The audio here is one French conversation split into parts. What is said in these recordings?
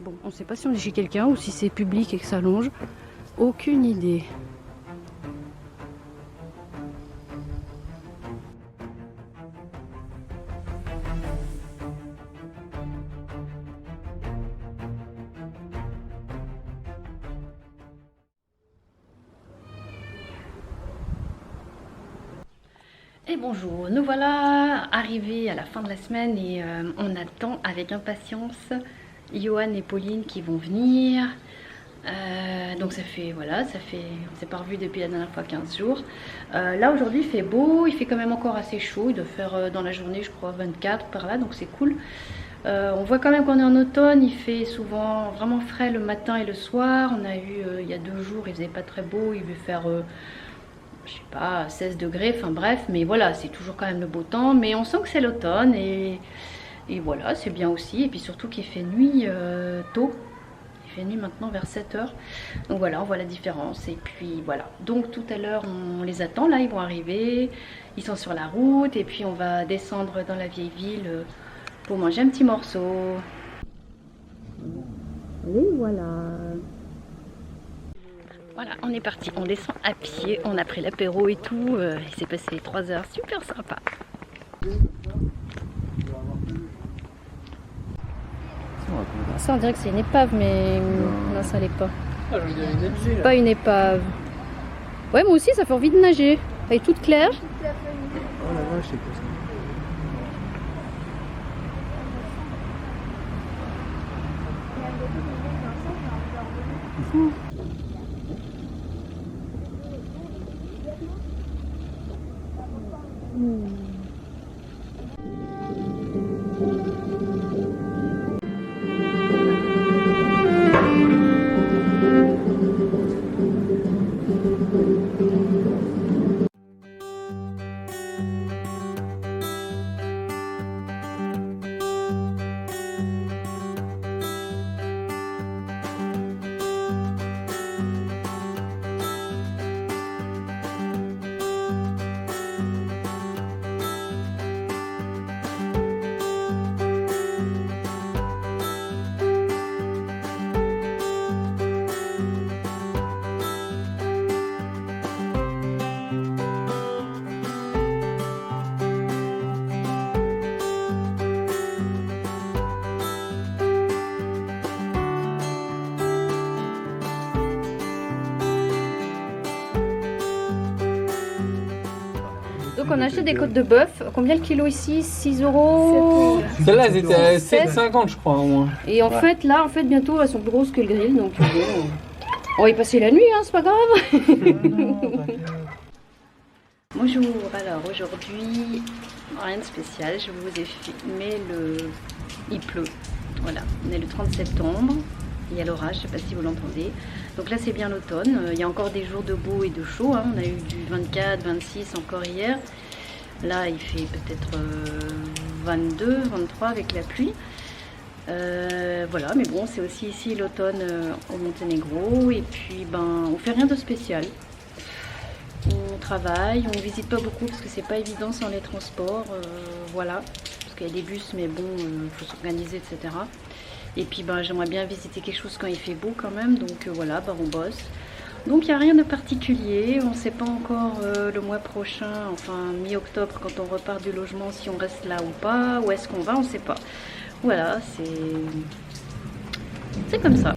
Bon, on ne sait pas si on est chez quelqu'un ou si c'est public et que ça longe. Aucune idée. Et bonjour, nous voilà arrivés à la fin de la semaine et on attend avec impatience Johan et Pauline qui vont venir. Donc ça fait, voilà, on s'est pas revu depuis la dernière fois 15 jours. Là aujourd'hui il fait beau, il fait quand même encore assez chaud, il doit faire dans la journée je crois 24 par là, donc c'est cool. On voit quand même qu'on est en automne, il fait souvent vraiment frais le matin et le soir. On a eu il y a 2 jours, il faisait pas très beau, il devait faire je sais pas 16 degrés, enfin bref, mais voilà, c'est toujours quand même le beau temps, mais on sent que c'est l'automne et voilà, c'est bien aussi, et puis surtout qu'il fait nuit tôt. Il fait nuit maintenant vers 7 heures. Donc voilà, on voit la différence. Et puis voilà. Donc tout à l'heure, on les attend. Là, ils vont arriver. Ils sont sur la route. Et puis on va descendre dans la vieille ville pour manger un petit morceau. Et voilà. Voilà, on est parti. On descend à pied. On a pris l'apéro et tout. Il s'est passé 3 heures. Super sympa. Ça on dirait que c'est une épave, mais non, ça l'est pas. Ah, je veux dire une C'est pas une épave. Ouais, moi aussi ça fait envie de nager. Elle est toute claire. Oh la vache, c'est quoi ça? Donc on a acheté des côtes de bœuf. Combien le kilo ici? 6 euros. Celle-là, elles étaient à 7,50 je crois au moins. Et en fait, là, bientôt, elles sont plus grosses que le grill. Donc on va y passer la nuit, hein, c'est pas grave. Bonjour, alors aujourd'hui, rien de spécial. Je vous ai filmé il pleut. Voilà, on est le 30 septembre. Il y a l'orage, je ne sais pas si vous l'entendez. Donc là c'est bien l'automne, il y a encore des jours de beau et de chaud, hein. On a eu du 24, 26 encore hier. Là il fait peut-être 22, 23 avec la pluie. Voilà, mais bon c'est aussi ici l'automne au Monténégro. Et puis ben on fait rien de spécial. On travaille, on ne visite pas beaucoup parce que c'est pas évident sans les transports. Voilà, parce qu'il y a des bus mais bon, il faut s'organiser, etc. Et puis ben, j'aimerais bien visiter quelque chose quand il fait beau quand même, donc voilà, ben, on bosse. Donc il n'y a rien de particulier, on ne sait pas encore le mois prochain, enfin mi-octobre quand on repart du logement, si on reste là ou pas, où est-ce qu'on va, on ne sait pas. Voilà, c'est comme ça.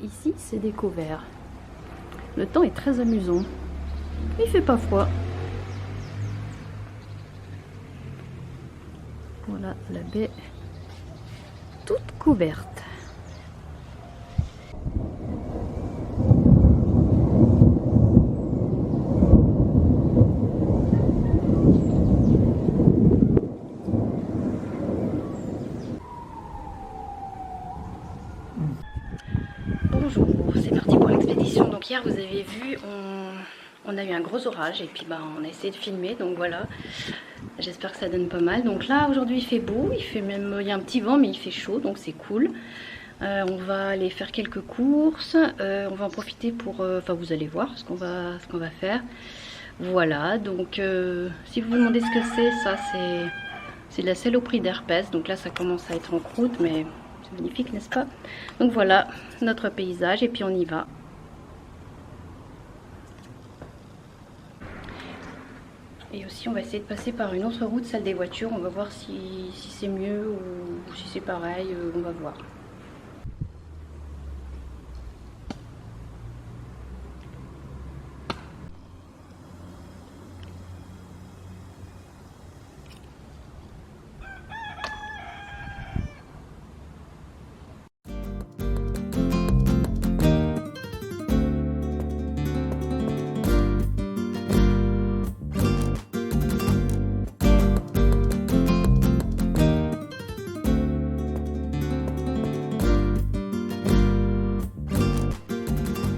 Ici, c'est découvert. Le temps est très amusant. Il fait pas froid. Voilà la baie toute couverte. Bonjour, c'est parti pour l'expédition. Donc hier vous avez vu, on a eu un gros orage et puis on a essayé de filmer, donc voilà. J'espère que ça donne pas mal. Donc là aujourd'hui il fait beau, il y a un petit vent mais il fait chaud, donc c'est cool. On va aller faire quelques courses, on va en profiter pour, enfin vous allez voir ce qu'on va faire. Voilà, donc si vous vous demandez ce que c'est, ça c'est de la saloperie d'herpès. Donc là ça commence à être en croûte, mais c'est magnifique, n'est-ce pas? Donc voilà notre paysage et puis on y va. Et aussi on va essayer de passer par une autre route, celle des voitures. On va voir si c'est mieux ou si c'est pareil, on va voir.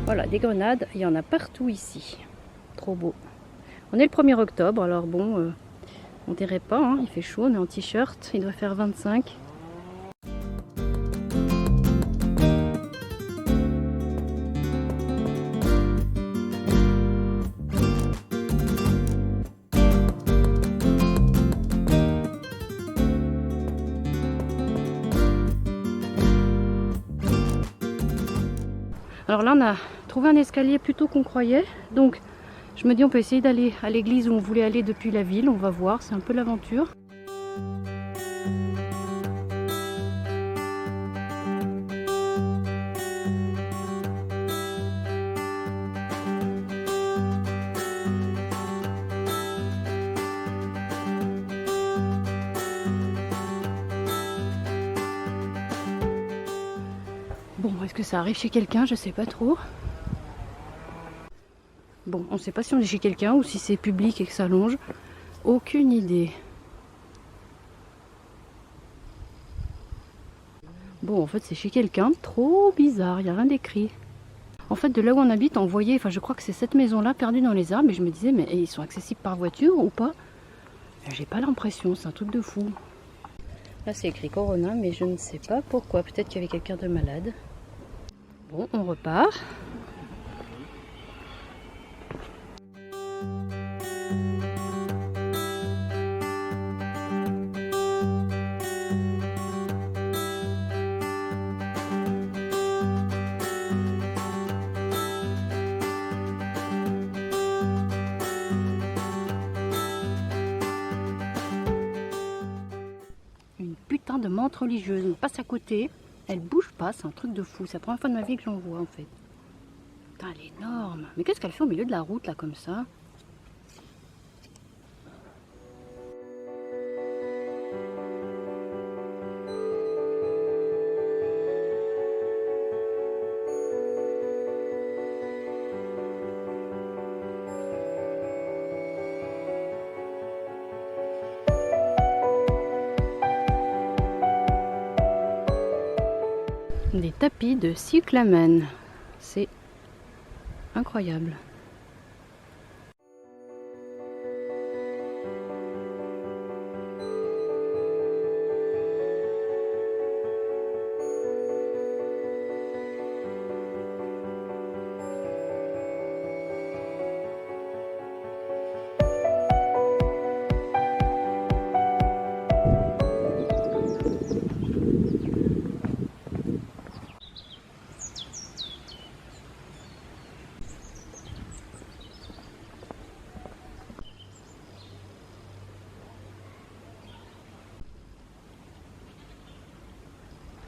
Voilà, des grenades, il y en a partout ici. Trop beau. On est le 1er octobre, alors bon, on dirait pas, hein, il fait chaud, on est en t-shirt, il doit faire 25. Alors là, on a trouvé un escalier plus tôt qu'on croyait. Donc, je me dis, on peut essayer d'aller à l'église où on voulait aller depuis la ville. On va voir, c'est un peu l'aventure. Bon, est-ce que ça arrive chez quelqu'un? Je sais pas trop. Bon, on sait pas si on est chez quelqu'un ou si c'est public et que ça longe. Aucune idée. Bon, en fait, c'est chez quelqu'un. Trop bizarre, il n'y a rien d'écrit. En fait, de là où on habite, on voyait, enfin, je crois que c'est cette maison-là perdue dans les arbres. Et je me disais, mais ils sont accessibles par voiture ou pas? J'ai pas l'impression, c'est un truc de fou. Là, c'est écrit Corona, mais je ne sais pas pourquoi. Peut-être qu'il y avait quelqu'un de malade. Bon, on repart. Une putain de menthe religieuse, on passe à côté. Elle bouge pas, c'est un truc de fou. C'est la première fois de ma vie que j'en vois en fait. Putain, elle est énorme. Mais qu'est-ce qu'elle fait au milieu de la route là comme ça? Des tapis de cyclamen. C'est incroyable.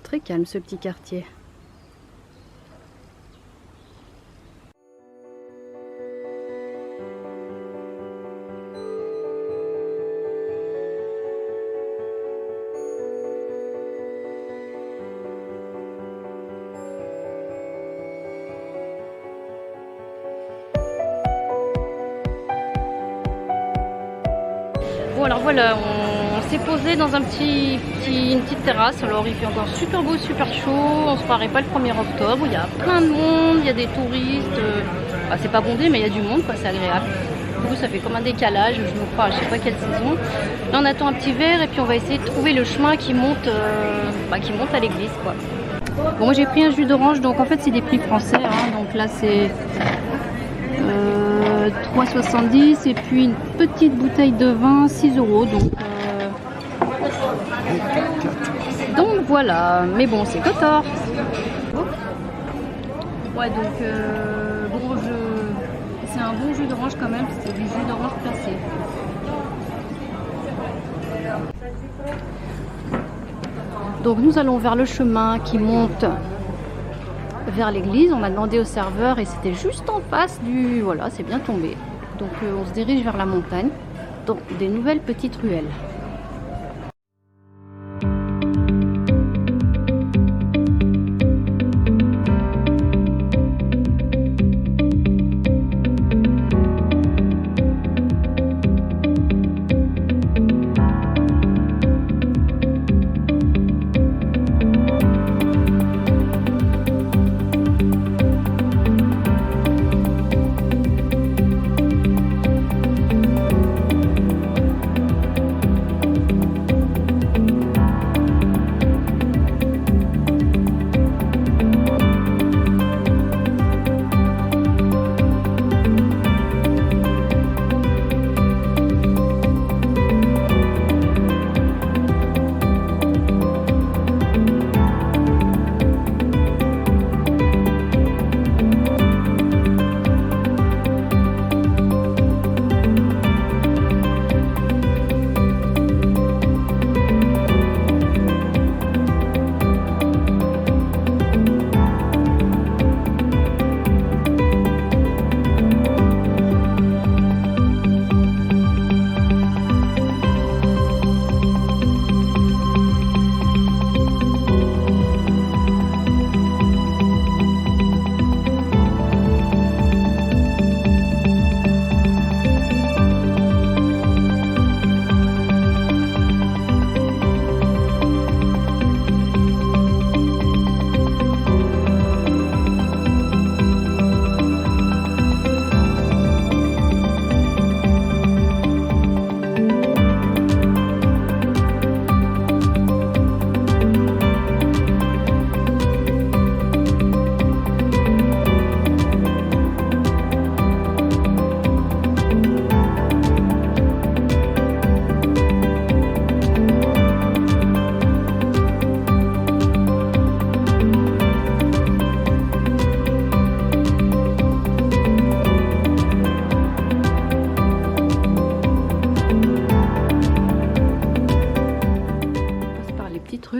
Très calme ce petit quartier. Bon alors voilà, on s'est posé dans une petite terrasse. Alors il fait encore super beau, super chaud. On se croirait pas le 1er octobre. Il y a plein de monde, il y a des touristes. C'est pas bondé, mais il y a du monde, quoi. C'est agréable. Du coup, ça fait comme un décalage. Je me crois, je sais pas quelle saison. Là, on attend un petit verre et puis on va essayer de trouver le chemin qui monte à l'église, quoi. Bon, moi j'ai pris un jus d'orange. Donc en fait, c'est des prix français. Hein. Donc là, c'est 3,70 et puis une petite bouteille de vin 6 €. Donc voilà, mais bon, c'est Kotor. Ouais, donc c'est un bon jus d'orange quand même, c'est du jus d'orange placé. Donc nous allons vers le chemin qui monte vers l'église. On a demandé au serveur et c'était juste en face du... Voilà, c'est bien tombé. Donc on se dirige vers la montagne, dans des nouvelles petites ruelles.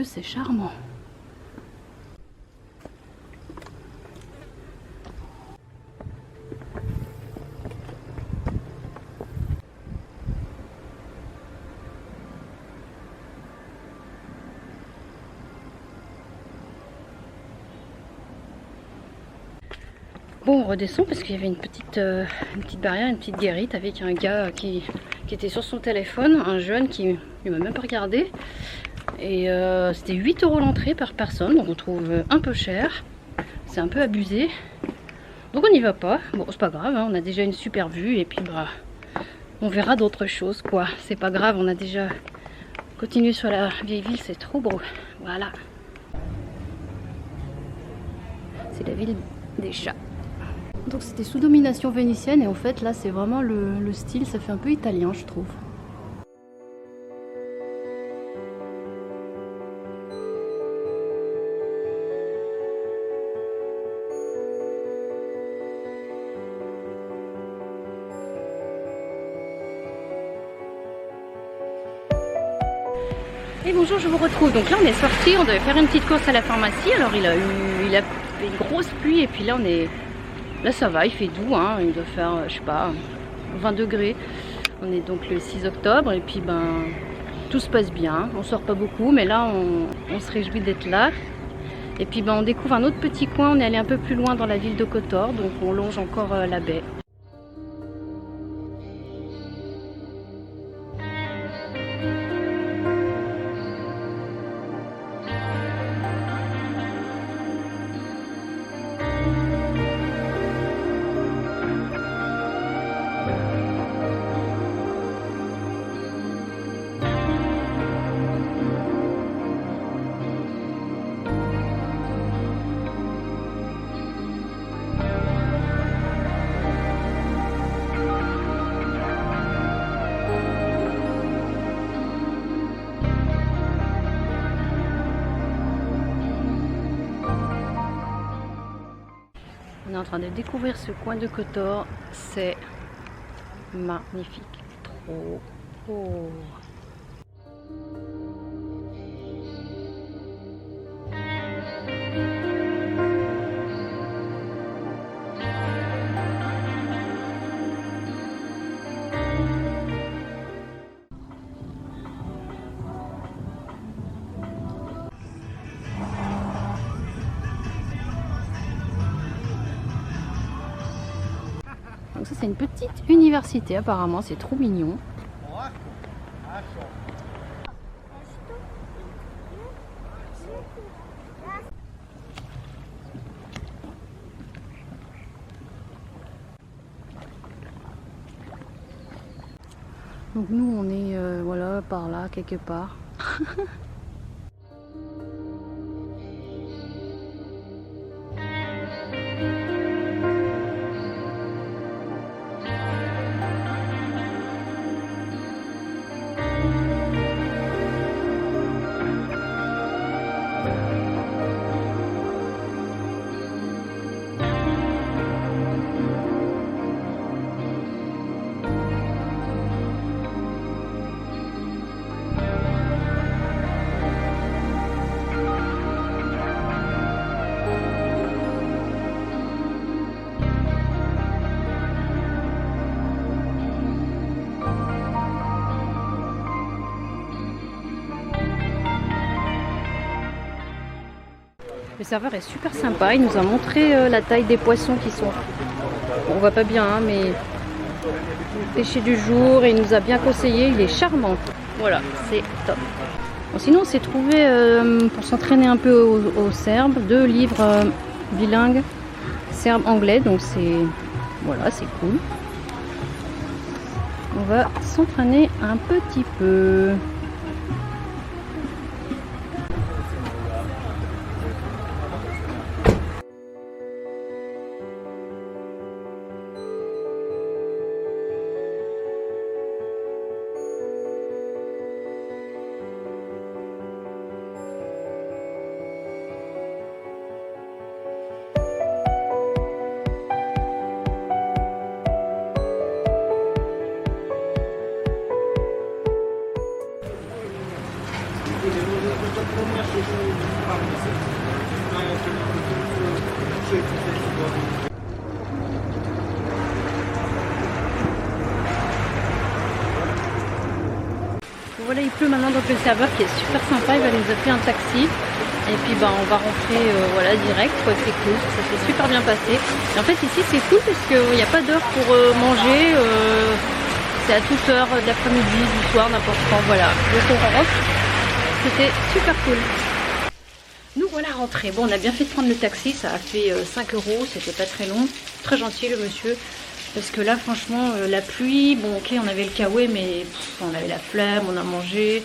C'est charmant. Bon, on redescend parce qu'il y avait une petite barrière, une petite guérite avec un gars qui était sur son téléphone, un jeune qui ne m'a même pas regardé. Et c'était 8 € l'entrée par personne, donc on trouve un peu cher. C'est un peu abusé. Donc on n'y va pas. Bon, c'est pas grave, hein, on a déjà une super vue et puis bah on verra d'autres choses, quoi. C'est pas grave, on a déjà continué sur la vieille ville, c'est trop beau. Voilà. C'est la ville des chats. Donc c'était sous domination vénitienne et en fait là c'est vraiment le style, ça fait un peu italien, je trouve. Et bonjour, je vous retrouve. Donc là on est sorti, on devait faire une petite course à la pharmacie. Alors il a fait une grosse pluie et puis là on est... Là ça va, il fait doux, hein. Il doit faire, je sais pas, 20 degrés. On est donc le 6 octobre et puis ben tout se passe bien. On sort pas beaucoup mais là on se réjouit d'être là. Et puis ben on découvre un autre petit coin, on est allé un peu plus loin dans la ville de Kotor, donc on longe encore la baie. On est en train de découvrir ce coin de Kotor. C'est magnifique. Trop beau. Donc ça c'est une petite université apparemment, c'est trop mignon. Donc nous on est voilà par là quelque part. Le serveur est super sympa, il nous a montré la taille des poissons qui sont... On voit pas bien, hein, mais pêché du jour, et il nous a bien conseillé, il est charmant. Voilà, c'est top. Bon, sinon on s'est trouvé, pour s'entraîner un peu au serbe, 2 livres bilingues, serbe-anglais, donc c'est... Voilà, c'est cool. On va s'entraîner un petit peu. Voilà, il pleut maintenant, donc le serveur qui est super sympa, il va nous appeler un taxi. Et puis bah, on va rentrer voilà, direct, quoi. C'est cool, ça s'est super bien passé. Et en fait ici c'est cool parce qu'il n'y a pas d'heure pour manger, c'est à toute heure de l'après-midi, du soir, n'importe quand, voilà. Donc on rentre, c'était super cool. Nous voilà rentrés. Bon, on a bien fait de prendre le taxi, ça a fait 5 €, c'était pas très long. Très gentil le monsieur. Parce que là, franchement, la pluie, bon, ok, on avait le kawaii, mais on avait la flemme, on a mangé.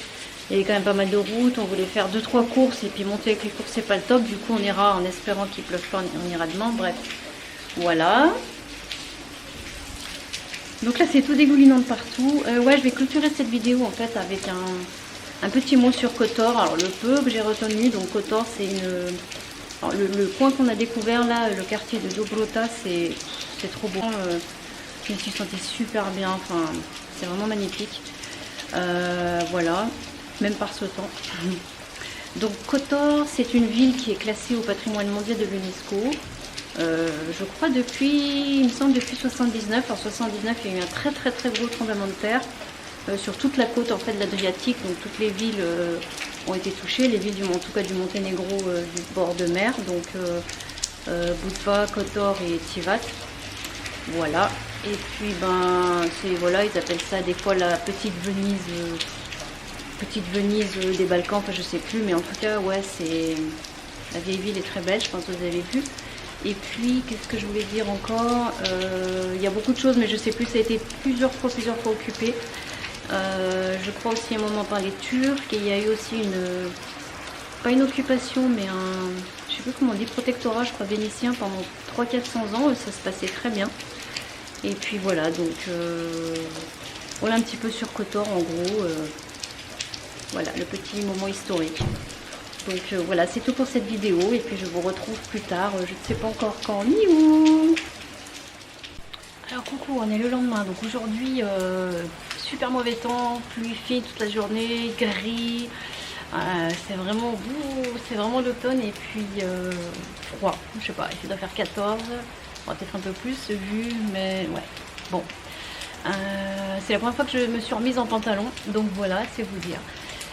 Il y avait quand même pas mal de routes, on voulait faire 2-3 courses et puis monter avec les courses, c'est pas le top. Du coup, on ira en espérant qu'il pleuve pas, on ira demain. Bref, voilà. Donc là, c'est tout dégoulinant de partout. Ouais, je vais clôturer cette vidéo en fait avec un petit mot sur Kotor. Alors, le peu que j'ai retenu, donc Kotor, c'est une... Alors, le coin qu'on a découvert là, le quartier de Dobrota, c'est trop beau. Je me suis sentie super bien, enfin, c'est vraiment magnifique. Voilà, même par ce temps. Donc Kotor, c'est une ville qui est classée au patrimoine mondial de l'UNESCO. Je crois depuis, il me semble depuis 79. En 79, il y a eu un très gros tremblement de terre sur toute la côte en fait de l'Adriatique. Donc toutes les villes ont été touchées, les villes en tout cas du Monténégro du bord de mer. Donc Budva, Kotor et Tivat. Voilà. Et puis ben c'est voilà, ils appellent ça des fois la petite Venise des Balkans, enfin je sais plus, mais en tout cas ouais, c'est la vieille ville est très belle, je pense que vous avez vu. Et puis qu'est-ce que je voulais dire encore, il y a beaucoup de choses mais je sais plus, ça a été plusieurs fois occupé. Je crois aussi à un moment par les Turcs, et il y a eu aussi pas une occupation mais je sais plus comment on dit, protectorat je crois vénitien pendant 300-400 ans, ça se passait très bien. Et puis voilà, donc voilà un petit peu sur Kotor en gros, voilà le petit moment historique. Donc voilà, c'est tout pour cette vidéo et puis je vous retrouve plus tard, je ne sais pas encore quand ni où. Alors coucou, on est le lendemain, donc aujourd'hui super mauvais temps, pluie fine toute la journée, gris, c'est vraiment l'automne et puis froid, je sais pas, il doit faire 14, peut-être un peu plus vu, mais ouais, bon. C'est la première fois que je me suis remise en pantalon, donc voilà, c'est vous dire.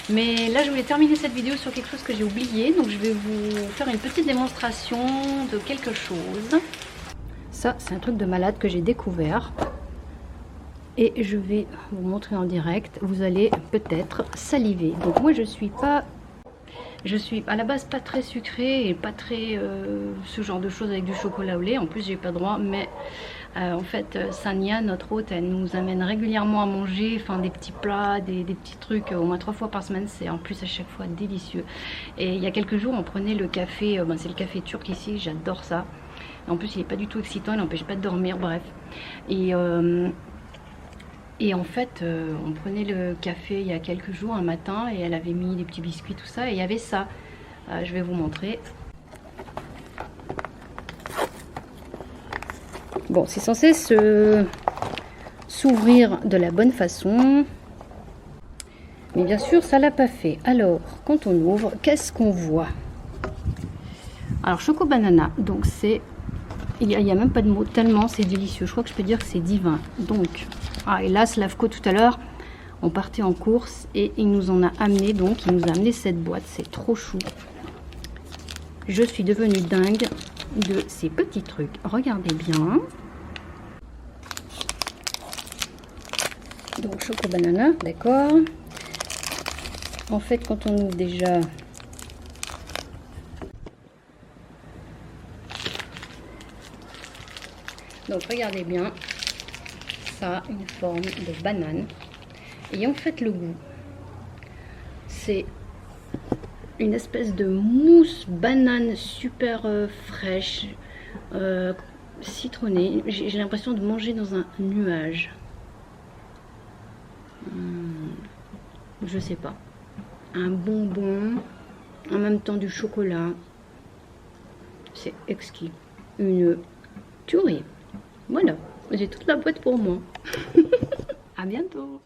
Mais là je voulais terminer cette vidéo sur quelque chose que j'ai oublié, donc je vais vous faire une petite démonstration de quelque chose. Ça c'est un truc de malade que j'ai découvert et je vais vous montrer en direct. Vous allez peut-être saliver. Donc moi je suis à la base pas très sucrée et pas très ce genre de choses avec du chocolat au lait. En plus j'ai pas droit, mais en fait Sania, notre hôte, elle nous amène régulièrement à manger, enfin des petits plats, des petits trucs au moins 3 fois par semaine. C'est en plus à chaque fois délicieux. Et il y a quelques jours on prenait le café, c'est le café turc ici, j'adore ça. En plus il n'est pas du tout excitant, il n'empêche pas de dormir, bref. Et en fait on prenait le café il y a quelques jours, un matin, et elle avait mis des petits biscuits, tout ça, et il y avait ça. Je vais vous montrer. Bon, c'est censé s'ouvrir de la bonne façon. Mais bien sûr, ça l'a pas fait. Alors, quand on ouvre, qu'est-ce qu'on voit? Alors, choco banana. Donc, c'est... Il n'y a même pas de mots, tellement c'est délicieux. Je crois que je peux dire que c'est divin. Donc, et là, Slavko, tout à l'heure, on partait en course et il nous en a amené. Donc, il nous a amené cette boîte. C'est trop chou. Je suis devenue dingue de ces petits trucs. Regardez bien. Donc choco banana, d'accord. En fait, quand on ouvre déjà, donc regardez bien, ça a une forme de banane. Et en fait, le goût, c'est une espèce de mousse banane super fraîche, citronnée. J'ai l'impression de manger dans un nuage. Je sais pas. Un bonbon, en même temps du chocolat. C'est exquis. Une tuerie. Voilà, j'ai toute la boîte pour moi. À bientôt.